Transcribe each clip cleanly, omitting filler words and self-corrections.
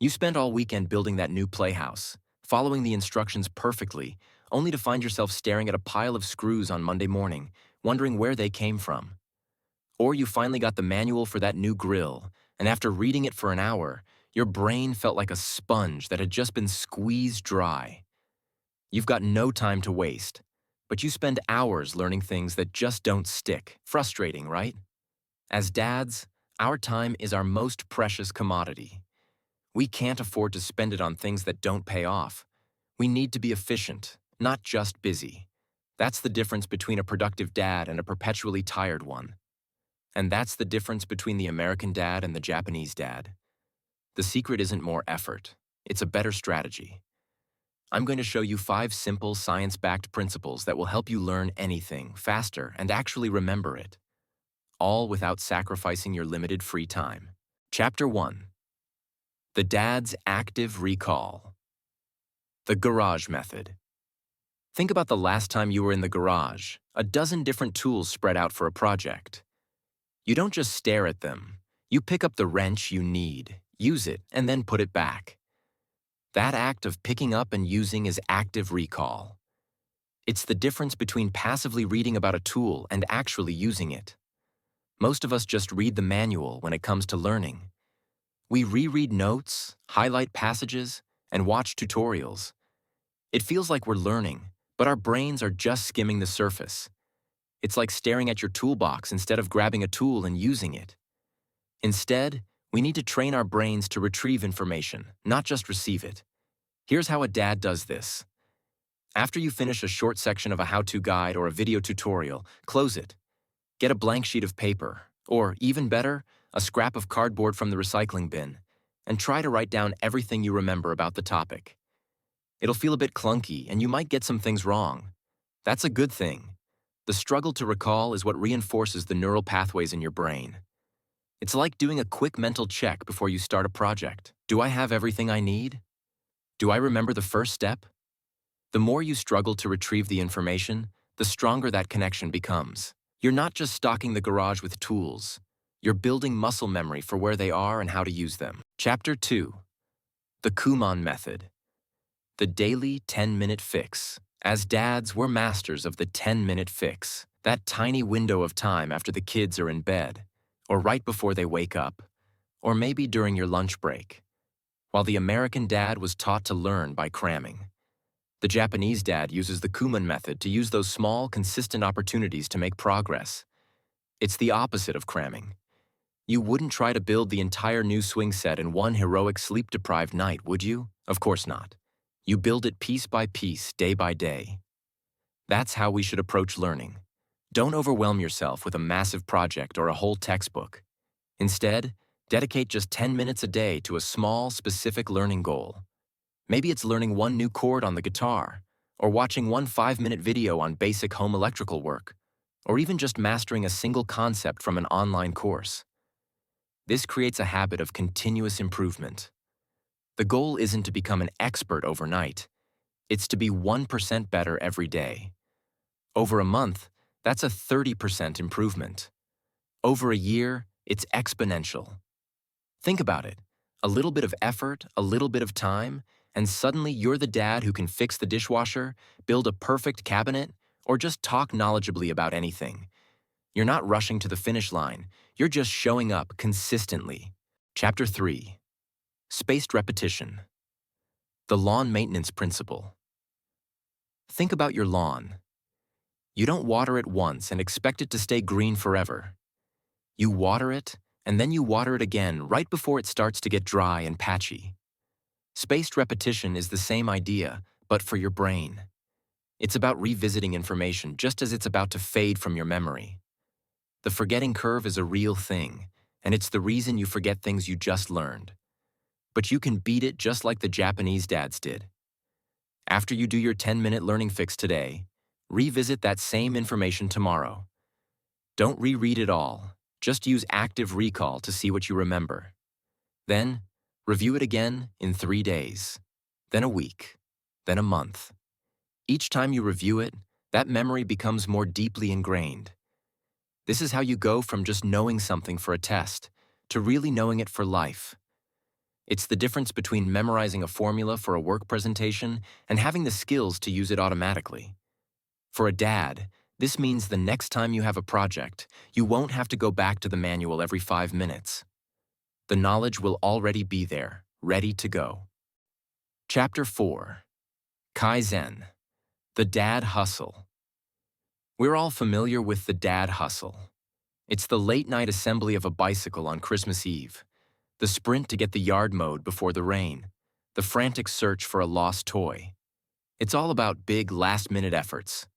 You spent all weekend building that new playhouse, following the instructions perfectly, only to find yourself staring at a pile of screws on Monday morning, wondering where they came from. Or you finally got the manual for that new grill, and after reading it for an hour, your brain felt like a sponge that had just been squeezed dry. You've got no time to waste, but you spend hours learning things that just don't stick. Frustrating, right? As dads, our time is our most precious commodity. We can't afford to spend it on things that don't pay off. We need to be efficient, not just busy. That's the difference between a productive dad and a perpetually tired one. And that's the difference between the American dad and the Japanese dad. The secret isn't more effort. It's a better strategy. I'm going to show you 5 simple science-backed principles that will help you learn anything faster and actually remember it, all without sacrificing your limited free time. Chapter 1. The Dad's Active Recall. The Garage Method. Think about the last time you were in the garage, a dozen different tools spread out for a project. You don't just stare at them. You pick up the wrench you need, use it, and then put it back. That act of picking up and using is active recall. It's the difference between passively reading about a tool and actually using it. Most of us just read the manual when it comes to learning. We reread notes, highlight passages, and watch tutorials. It feels like we're learning, but our brains are just skimming the surface. It's like staring at your toolbox instead of grabbing a tool and using it. Instead, we need to train our brains to retrieve information, not just receive it. Here's how a dad does this. After you finish a short section of a how-to guide or a video tutorial, close it. Get a blank sheet of paper, or even better, a scrap of cardboard from the recycling bin, and try to write down everything you remember about the topic. It'll feel a bit clunky, and you might get some things wrong. That's a good thing. The struggle to recall is what reinforces the neural pathways in your brain. It's like doing a quick mental check before you start a project. Do I have everything I need? Do I remember the first step? The more you struggle to retrieve the information, the stronger that connection becomes. You're not just stocking the garage with tools. You're building muscle memory for where they are and how to use them. Chapter 2. The Kumon Method. The Daily 10-Minute Fix. As dads, we're masters of the 10-minute fix, that tiny window of time after the kids are in bed, or right before they wake up, or maybe during your lunch break. While the American dad was taught to learn by cramming, the Japanese dad uses the Kumon method to use those small, consistent opportunities to make progress. It's the opposite of cramming. You wouldn't try to build the entire new swing set in one heroic sleep-deprived night, would you? Of course not. You build it piece by piece, day by day. That's how we should approach learning. Don't overwhelm yourself with a massive project or a whole textbook. Instead, dedicate just 10 minutes a day to a small, specific learning goal. Maybe it's learning one new chord on the guitar, or watching one 5-minute video on basic home electrical work, or even just mastering a single concept from an online course. This creates a habit of continuous improvement. The goal isn't to become an expert overnight. It's to be 1% better every day. Over a month, that's a 30% improvement. Over a year, it's exponential. Think about it. A little bit of effort, a little bit of time, and suddenly you're the dad who can fix the dishwasher, build a perfect cabinet, or just talk knowledgeably about anything. You're not rushing to the finish line. You're just showing up consistently. Chapter 3. Spaced repetition. The lawn maintenance principle. Think about your lawn. You don't water it once and expect it to stay green forever. You water it, and then you water it again right before it starts to get dry and patchy. Spaced repetition is the same idea, but for your brain. It's about revisiting information just as it's about to fade from your memory. The forgetting curve is a real thing, and it's the reason you forget things you just learned. But you can beat it just like the Japanese dads did. After you do your 10-minute learning fix today, revisit that same information tomorrow. Don't reread it all. Just use active recall to see what you remember. Then, review it again in 3 days, then a week, then a month. Each time you review it, that memory becomes more deeply ingrained. This is how you go from just knowing something for a test to really knowing it for life. It's the difference between memorizing a formula for a work presentation and having the skills to use it automatically. For a dad, this means the next time you have a project, you won't have to go back to the manual every 5 minutes. The knowledge will already be there, ready to go. Chapter 4. Kaizen. The Dad Hustle. We're all familiar with the dad hustle. It's the late-night assembly of a bicycle on Christmas Eve, the sprint to get the yard mowed before the rain, the frantic search for a lost toy. It's all about big, last-minute efforts.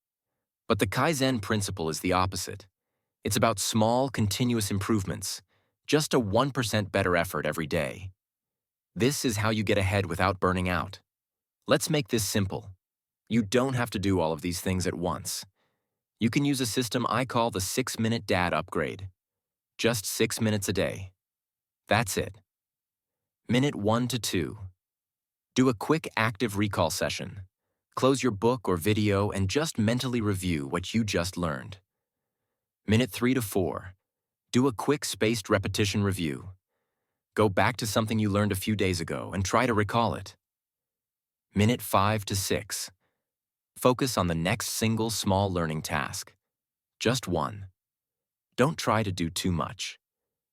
But the Kaizen principle is the opposite. It's about small, continuous improvements, just a 1% better effort every day. This is how you get ahead without burning out. Let's make this simple. You don't have to do all of these things at once. You can use a system I call the 6-minute dad upgrade. Just 6 minutes a day. That's it. Minute 1 to 2. Do a quick active recall session. Close your book or video and just mentally review what you just learned. Minute 3 to 4. Do a quick spaced repetition review. Go back to something you learned a few days ago and try to recall it. Minute 5 to 6. Focus on the next single small learning task. Just one. Don't try to do too much.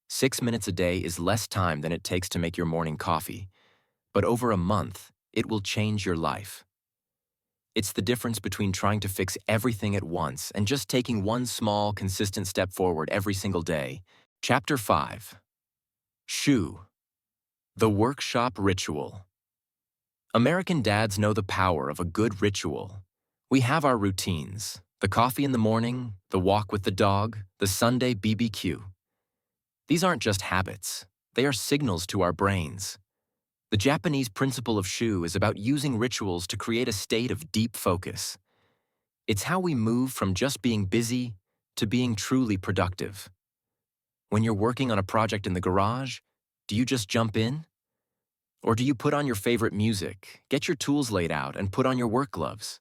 6 minutes a day is less time than it takes to make your morning coffee, but over a month, it will change your life. It's the difference between trying to fix everything at once and just taking one small, consistent step forward every single day. Chapter 5. Shoe. The Workshop Ritual. American dads know the power of a good ritual. We have our routines, the coffee in the morning, the walk with the dog, the Sunday BBQ. These aren't just habits, they are signals to our brains. The Japanese principle of shu is about using rituals to create a state of deep focus. It's how we move from just being busy to being truly productive. When you're working on a project in the garage, do you just jump in? Or do you put on your favorite music, get your tools laid out, and put on your work gloves?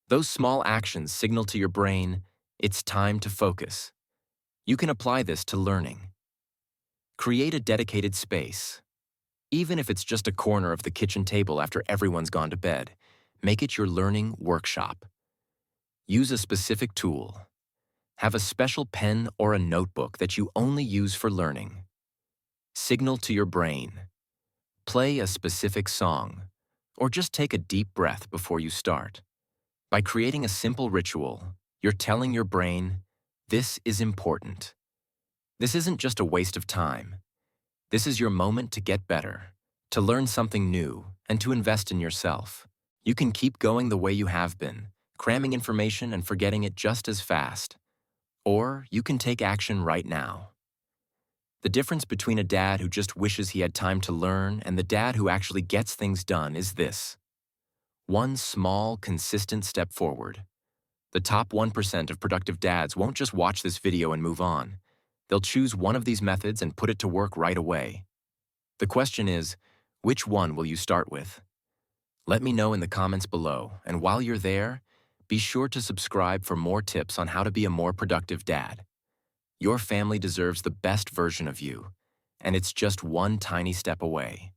Those small actions signal to your brain, it's time to focus. You can apply this to learning. Create a dedicated space. Even if it's just a corner of the kitchen table after everyone's gone to bed, make it your learning workshop. Use a specific tool. Have a special pen or a notebook that you only use for learning. Signal to your brain. Play a specific song, or just take a deep breath before you start. By creating a simple ritual, you're telling your brain, this is important. This isn't just a waste of time. This is your moment to get better, to learn something new, and to invest in yourself. You can keep going the way you have been, cramming information and forgetting it just as fast. Or you can take action right now. The difference between a dad who just wishes he had time to learn and the dad who actually gets things done is this. One small, consistent step forward. The top 1% of productive dads won't just watch this video and move on. They'll choose one of these methods and put it to work right away. The question is, which one will you start with? Let me know in the comments below, and while you're there, be sure to subscribe for more tips on how to be a more productive dad. Your family deserves the best version of you, and it's just one tiny step away.